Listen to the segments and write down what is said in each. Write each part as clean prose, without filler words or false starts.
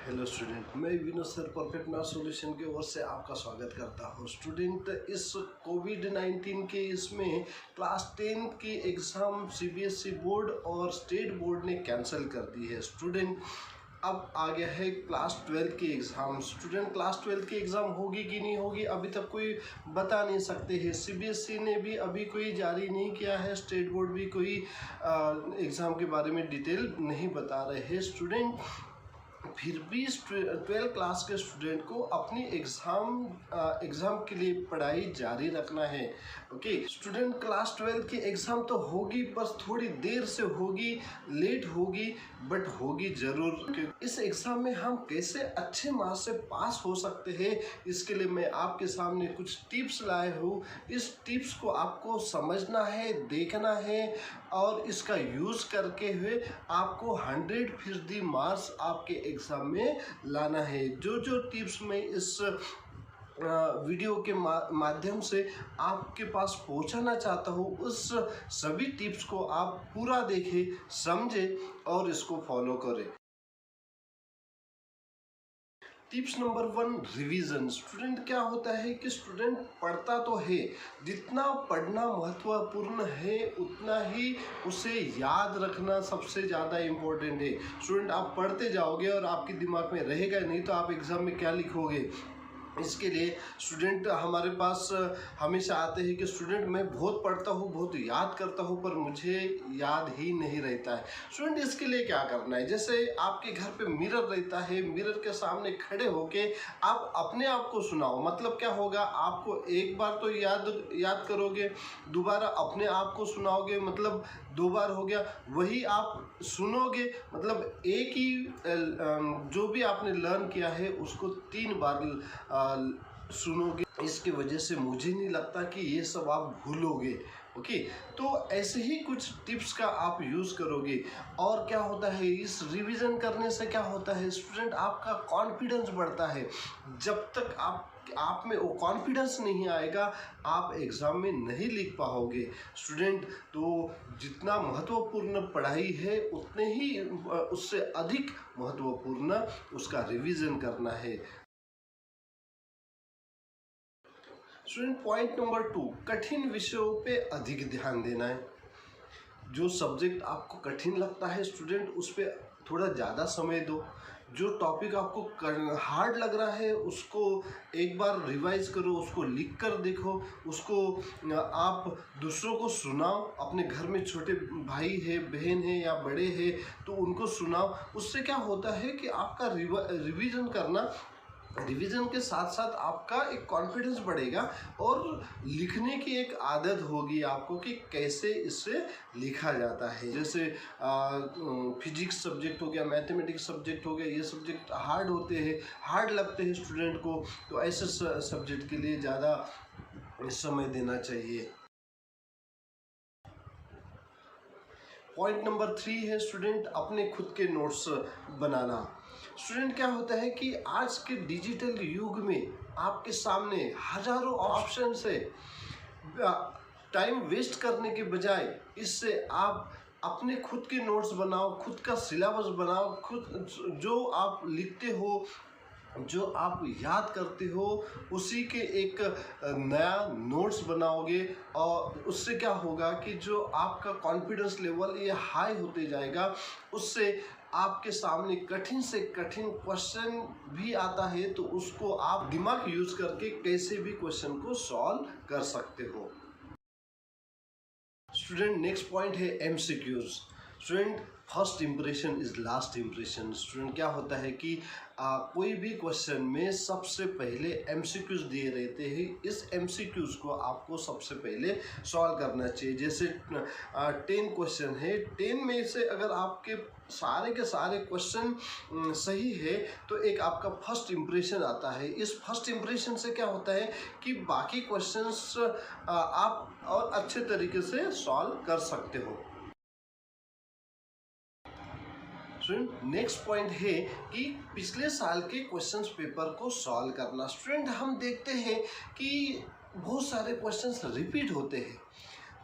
Hello student, मैं Vinod sir perfect math solution की ओर से आपका स्वागत करता हूँ। स्टूडेंट, इस कोविड-19 के इसमें क्लास 10 की एग्ज़ाम सीबीएसई बोर्ड और स्टेट बोर्ड ने कैंसिल कर दी है। स्टूडेंट, अब आ गया है क्लास 12 की एग्ज़ाम। स्टूडेंट, क्लास 12 की एग्ज़ाम होगी कि नहीं होगी अभी तक कोई बता नहीं सकते हैं। सीबीएसई ने भी अभी कोई जारी नहीं किया है, स्टेट बोर्ड भी कोई एग्ज़ाम के बारे में डिटेल नहीं बता रहे हैं। स्टूडेंट, फिर भी 12 क्लास के स्टूडेंट को अपनी एग्ज़ाम के लिए पढ़ाई जारी रखना है। ओके स्टूडेंट, क्लास 12 की एग्ज़ाम तो होगी, बस थोड़ी देर से होगी, लेट होगी, बट होगी ज़रूर। इस एग्ज़ाम में हम कैसे अच्छे मार्क्स से पास हो सकते हैं, इसके लिए मैं आपके सामने कुछ टिप्स लाए हूँ। इस टिप्स को आपको समझना है, देखना है और इसका यूज़ करके हुए आपको 100% मार्क्स आपके एग्ज़ाम में लाना है। जो टिप्स मैं इस वीडियो के माध्यम से आपके पास पहुंचाना चाहता हूं, उस सभी टिप्स को आप पूरा देखें, समझें और इसको फॉलो करें। Tips number 1, revision. स्टूडेंट, क्या होता है कि स्टूडेंट पढ़ता तो है, जितना पढ़ना महत्वपूर्ण है उतना ही उसे याद रखना सबसे ज़्यादा इम्पोर्टेंट है। स्टूडेंट, आप पढ़ते जाओगे और आपके दिमाग में रहेगा नहीं तो आप एग्ज़ाम में क्या लिखोगे। इसके लिए स्टूडेंट हमारे पास हमेशा आते हैं कि स्टूडेंट मैं बहुत पढ़ता हूँ, बहुत याद करता हूँ, पर मुझे याद ही नहीं रहता है। स्टूडेंट, इसके लिए क्या करना है, जैसे आपके घर पे मिरर रहता है, मिरर के सामने खड़े होके आप अपने आप को सुनाओ। मतलब क्या होगा, आपको एक बार तो याद करोगे, दोबारा अपने आप को सुनाओगे, मतलब 2 बार हो गया। वही आप सुनोगे, मतलब एक ही जो भी आपने लर्न किया है उसको 3 बार सुनोगे। इसकी वजह से मुझे नहीं लगता कि ये सब आप भूलोगे। ओके, तो ऐसे ही कुछ टिप्स का आप यूज़ करोगे। और क्या होता है, इस रिवीजन करने से क्या होता है स्टूडेंट, आपका कॉन्फिडेंस बढ़ता है। जब तक आप में वो कॉन्फिडेंस नहीं आएगा, आप एग्ज़ाम में नहीं लिख पाओगे। स्टूडेंट, तो जितना महत्वपूर्ण पढ़ाई है उतने ही उससे अधिक महत्वपूर्ण उसका रिवीजन करना है। स्टूडेंट, पॉइंट नंबर 2, कठिन विषयों पे अधिक ध्यान देना है। जो सब्जेक्ट आपको कठिन लगता है स्टूडेंट, उस पर थोड़ा ज़्यादा समय दो। जो टॉपिक आपको हार्ड लग रहा है उसको एक बार रिवाइज करो, उसको लिख कर देखो, उसको आप दूसरों को सुनाओ। अपने घर में छोटे भाई है, बहन है या बड़े हैं तो उनको सुनाओ। उससे क्या होता है कि आपका रिवीजन के साथ साथ आपका एक कॉन्फिडेंस बढ़ेगा और लिखने की एक आदत होगी आपको कि कैसे इससे लिखा जाता है। जैसे फिजिक्स सब्जेक्ट हो गया, मैथमेटिक्स सब्जेक्ट हो गया, ये सब्जेक्ट हार्ड होते हैं, हार्ड लगते हैं स्टूडेंट को, तो ऐसे सब्जेक्ट के लिए ज़्यादा समय देना चाहिए। पॉइंट नंबर 3 है स्टूडेंट, अपने खुद के नोट्स बनाना। स्टूडेंट, क्या होता है कि आज के डिजिटल युग में आपके सामने हजारों ऑप्शंस है। टाइम वेस्ट करने के बजाय इससे आप अपने खुद के नोट्स बनाओ, खुद का सिलेबस बनाओ, खुद जो आप लिखते हो, जो आप याद करते हो, उसी के एक नया नोट्स बनाओगे। और उससे क्या होगा कि जो आपका कॉन्फिडेंस लेवल ये हाई होते जाएगा। उससे आपके सामने कठिन से कठिन क्वेश्चन भी आता है तो उसको आप दिमाग यूज करके कैसे भी क्वेश्चन को सॉल्व कर सकते हो। स्टूडेंट, नेक्स्ट पॉइंट है MCQs. Student, first impression is last impression. Student, क्या होता है कि कोई भी क्वेश्चन में सबसे पहले एमसीक्यूज दिए रहते हैं। इस एमसीक्यूज को आपको सबसे पहले सॉल्व करना चाहिए। जैसे 10 क्वेश्चन है, 10 में से अगर आपके सारे के सारे क्वेश्चन सही है तो एक आपका फर्स्ट इम्प्रेशन आता है। इस फर्स्ट इम्प्रेशन से क्या होता है कि बाकी क्वेश्चंस आप और अच्छे तरीके से सॉल्व कर सकते हो। स्टूडेंट, नेक्स्ट पॉइंट है कि पिछले साल के क्वेश्चंस पेपर को सॉल्व करना। स्टूडेंट, हम देखते हैं कि बहुत सारे क्वेश्चंस रिपीट होते हैं,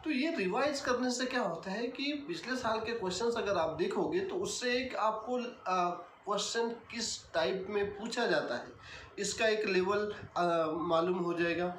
तो ये रिवाइज करने से क्या होता है कि पिछले साल के क्वेश्चंस अगर आप देखोगे तो उससे एक आपको क्वेश्चन किस टाइप में पूछा जाता है, इसका एक लेवल मालूम हो जाएगा।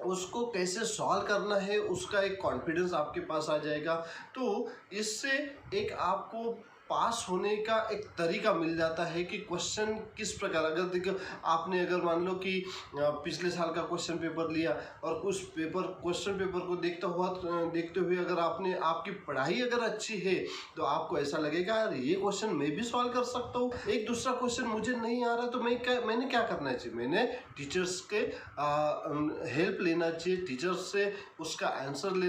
उसको कैसे सॉल्व करना है उसका एक कॉन्फिडेंस आपके पास आ जाएगा। तो इससे एक आपको पास होने का एक तरीका मिल जाता है कि क्वेश्चन किस प्रकार, अगर देखो आपने अगर मान लो कि पिछले साल का क्वेश्चन पेपर लिया और उस क्वेश्चन पेपर को देखते हुए अगर आपकी पढ़ाई अगर अच्छी है तो आपको ऐसा लगेगा यार ये क्वेश्चन मैं भी सॉल्व कर सकता हूँ। एक दूसरा क्वेश्चन मुझे नहीं आ रहा तो मैंने क्या करना चाहिए, मैंने टीचर्स के हेल्प लेना चाहिए, टीचर्स से उसका आंसर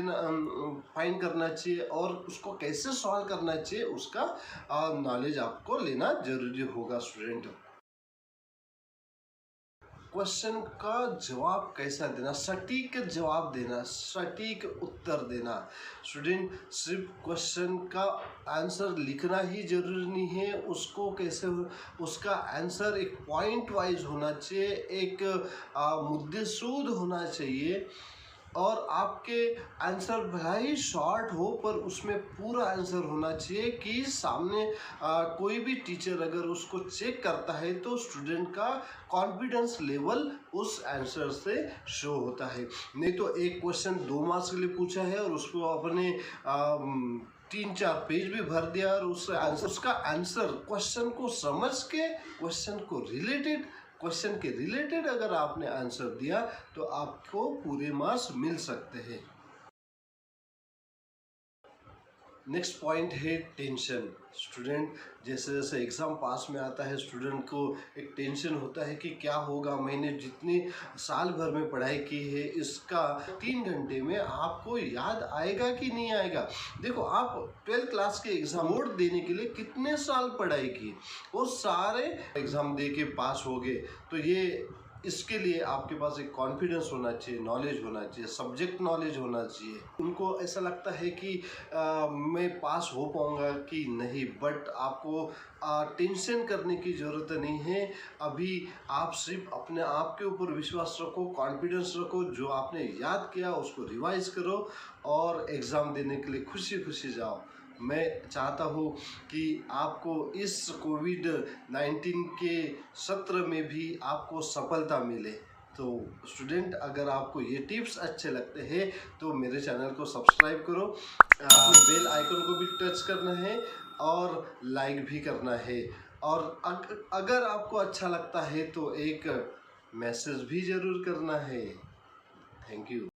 फाइंड करना चाहिए और उसको कैसे सॉल्व करना चाहिए उसका नॉलेज आपको लेना जरूरी होगा। स्टूडेंट क्वेश्चन का जवाब कैसा देना, सटीक जवाब देना, सटीक उत्तर देना। स्टूडेंट सिर्फ क्वेश्चन का आंसर लिखना ही जरूरी नहीं है, उसको कैसे उसका आंसर एक पॉइंट वाइज होना चाहिए, एक मुद्देसूद होना चाहिए और आपके आंसर भले ही शॉर्ट हो पर उसमें पूरा आंसर होना चाहिए कि सामने कोई भी टीचर अगर उसको चेक करता है तो स्टूडेंट का कॉन्फिडेंस लेवल उस आंसर से शो होता है। नहीं तो एक क्वेश्चन 2 मार्क्स के लिए पूछा है और उसको अपने 3-4 पेज भी भर दिया और उसका आंसर क्वेश्चन को समझ के क्वेश्चन के रिलेटेड अगर आपने आंसर दिया तो आपको पूरे मार्क्स मिल सकते हैं। नेक्स्ट पॉइंट है टेंशन। स्टूडेंट जैसे जैसे एग्ज़ाम पास में आता है स्टूडेंट को एक टेंशन होता है कि क्या होगा, मैंने जितनी साल भर में पढ़ाई की है इसका 3 घंटे में आपको याद आएगा कि नहीं आएगा। देखो आप 12th क्लास के एग्ज़ाम बोर्ड देने के लिए कितने साल पढ़ाई की, वो सारे एग्ज़ाम दे के पास हो गए। तो ये इसके लिए आपके पास एक कॉन्फिडेंस होना चाहिए, नॉलेज होना चाहिए, सब्जेक्ट नॉलेज होना चाहिए। उनको ऐसा लगता है कि मैं पास हो पाऊँगा कि नहीं, बट आपको टेंशन करने की ज़रूरत नहीं है। अभी आप सिर्फ अपने आप के ऊपर विश्वास रखो, कॉन्फिडेंस रखो, जो आपने याद किया उसको रिवाइज करो और एग्ज़ाम देने के लिए खुशी खुशी जाओ। मैं चाहता हूँ कि आपको इस कोविड-19 के सत्र में भी आपको सफलता मिले। तो स्टूडेंट अगर आपको ये टिप्स अच्छे लगते हैं तो मेरे चैनल को सब्सक्राइब करो, अपने बेल आइकन को भी टच करना है और लाइक भी करना है। और अगर आपको अच्छा लगता है तो एक मैसेज भी ज़रूर करना है। Thank you.